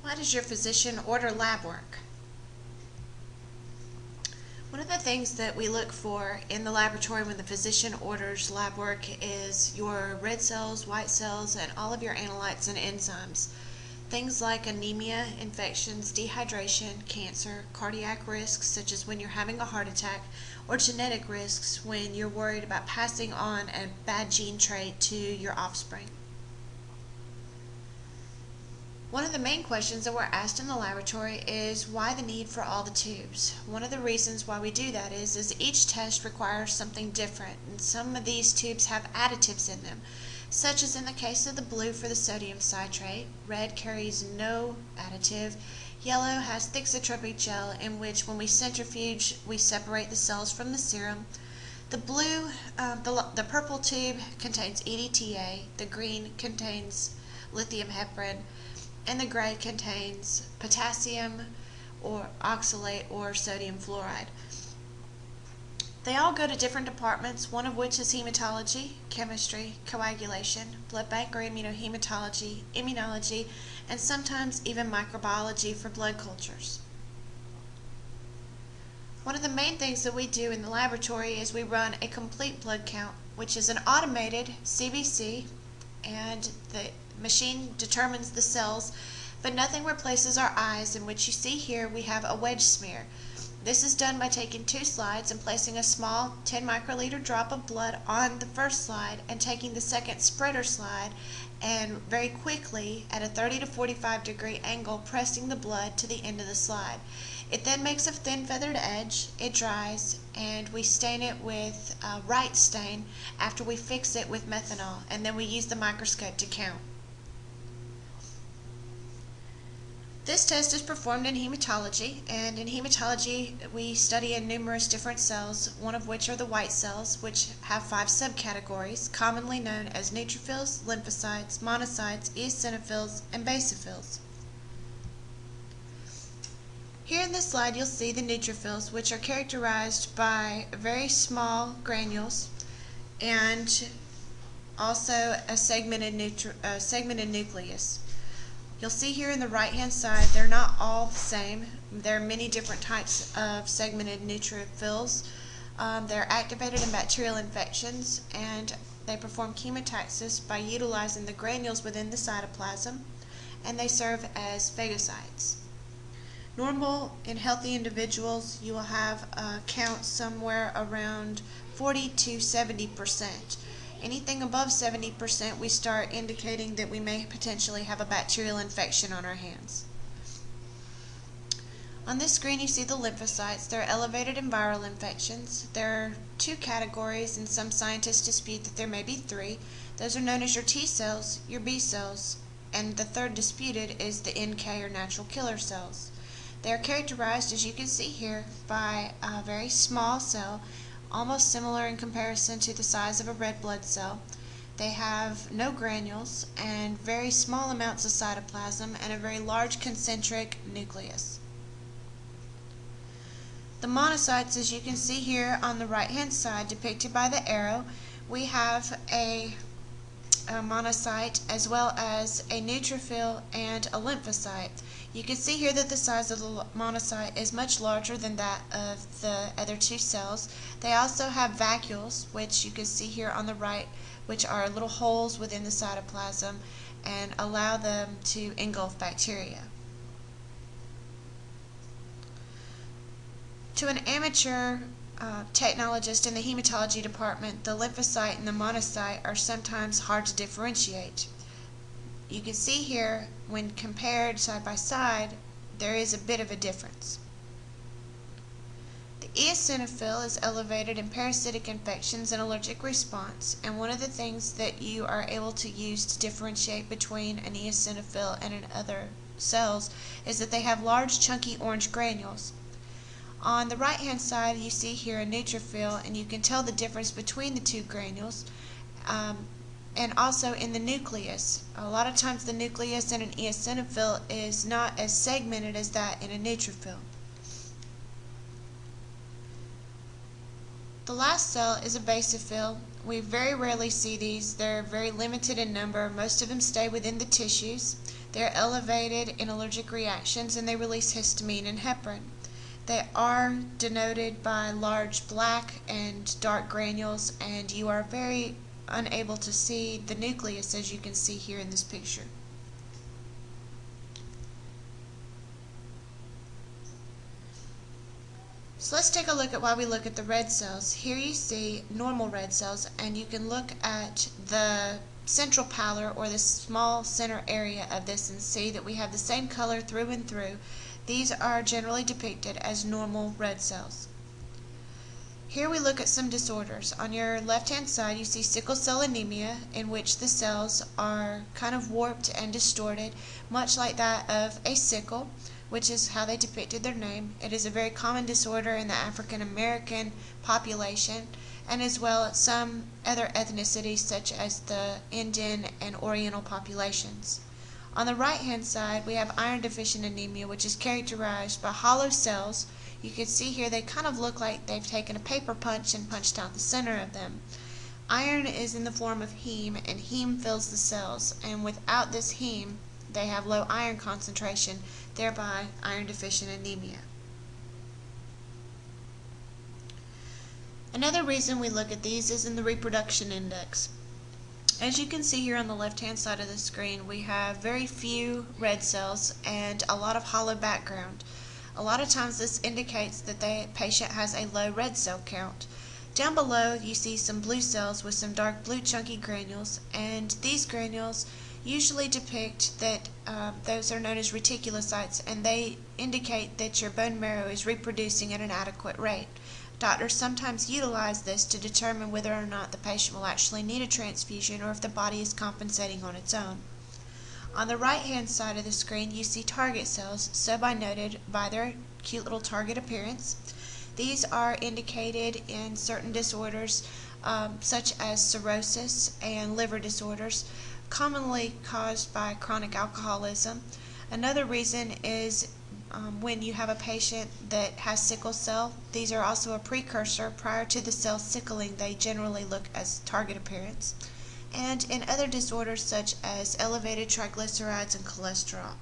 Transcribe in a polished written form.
Why does your physician order lab work? One of the things that we look for in the laboratory when the physician orders lab work is your red cells, white cells, and all of your analytes and enzymes. Things like anemia, infections, dehydration, cancer, cardiac risks such as when you're having a heart attack, or genetic risks when you're worried about passing on a bad gene trait to your offspring. One of the main questions that we're asked in the laboratory is why the need for all the tubes. One of the reasons why we do that is each test requires something different, and some of these tubes have additives in them, such as in the case of the blue for the sodium citrate. Red carries no additive. Yellow has thixotropic gel, in which when we centrifuge we separate the cells from the serum. The blue, the purple tube contains EDTA, the green contains lithium heparin, and the gray contains potassium or oxalate or sodium fluoride. They all go to different departments, one of which is hematology, chemistry, coagulation, blood bank or immunohematology, immunology, and sometimes even microbiology for blood cultures. One of the main things that we do in the laboratory is we run a complete blood count, which is an automated CBC, and the machine determines the cells, but nothing replaces our eyes, in which you see here we have a wedge smear. This is done by taking 2 slides and placing a small 10 microliter drop of blood on the first slide and taking the second spreader slide and very quickly at a 30 to 45 degree angle pressing the blood to the end of the slide. It then makes a thin feathered edge, it dries, and we stain it with right stain after we fix it with methanol, and then we use the microscope to count. This test is performed in hematology, and in hematology we study in numerous different cells, one of which are the white cells, which have 5 subcategories, commonly known as neutrophils, lymphocytes, monocytes, eosinophils, and basophils. Here in this slide you'll see the neutrophils, which are characterized by very small granules and also a segmented nucleus. You'll see here in the right hand side they're not all the same. There are many different types of segmented neutrophils. They're activated in bacterial infections, and they perform chemotaxis by utilizing the granules within the cytoplasm, and they serve as phagocytes. Normal and healthy individuals, you will have a count somewhere around 40 to 70%. Anything above 70%, we start indicating that we may potentially have a bacterial infection on our hands. On this screen you see the lymphocytes. They're elevated in viral infections. There are 2 categories, and some scientists dispute that there may be 3. Those are known as your T cells, your B cells, and the third disputed is the NK or natural killer cells. They are characterized, as you can see here, by a very small cell, almost similar in comparison to the size of a red blood cell. They have no granules and very small amounts of cytoplasm and a very large concentric nucleus. The monocytes, as you can see here on the right hand side depicted by the arrow, we have a monocyte as well as a neutrophil and a lymphocyte. You can see here that the size of the monocyte is much larger than that of the other 2 cells. They also have vacuoles, which you can see here on the right, which are little holes within the cytoplasm and allow them to engulf bacteria. To an amateur technologist in the hematology department, the lymphocyte and the monocyte are sometimes hard to differentiate. You can see here, when compared side by side, there is a bit of a difference. The eosinophil is elevated in parasitic infections and allergic response, and one of the things that you are able to use to differentiate between an eosinophil and other cells is that they have large chunky orange granules. On the right hand side you see here a neutrophil, and you can tell the difference between the 2 granules. And also in the nucleus. A lot of times the nucleus in an eosinophil is not as segmented as that in a neutrophil. The last cell is a basophil, We very rarely see these. They're very limited in number. Most of them stay within the tissues. They're elevated in allergic reactions and they release histamine and heparin. They are denoted by large black and dark granules, and you are very unable to see the nucleus as you can see here in this picture. So let's take a look at why we look at the red cells. Here you see normal red cells, and you can look at the central pallor or the small center area of this and see that we have the same color through and through. These are generally depicted as normal red cells. Here we look at some disorders. On your left-hand side you see sickle cell anemia, in which the cells are kind of warped and distorted, much like that of a sickle, which is how they depicted their name. It is a very common disorder in the African American population, and as well as some other ethnicities such as the Indian and Oriental populations. On the right-hand side we have iron deficient anemia, which is characterized by hollow cells. You can see here they kind of look like they've taken a paper punch and punched out the center of them. Iron is in the form of heme, and heme fills the cells, and without this heme they have low iron concentration, thereby iron deficient anemia. Another reason we look at these is in the reproduction index. As you can see here on the left hand side of the screen, we have very few red cells and a lot of hollow background. A lot of times this indicates that the patient has a low red cell count. Down below you see some blue cells with some dark blue chunky granules, and these granules usually depict that those are known as reticulocytes, and they indicate that your bone marrow is reproducing at an adequate rate. Doctors sometimes utilize this to determine whether or not the patient will actually need a transfusion or if the body is compensating on its own. On the right hand side of the screen you see target cells, so noted by their cute little target appearance. These are indicated in certain disorders such as cirrhosis and liver disorders, commonly caused by chronic alcoholism. Another reason is when you have a patient that has sickle cell. These are also a precursor. Prior to the cell sickling, they generally look as target appearance. And in other disorders such as elevated triglycerides and cholesterol.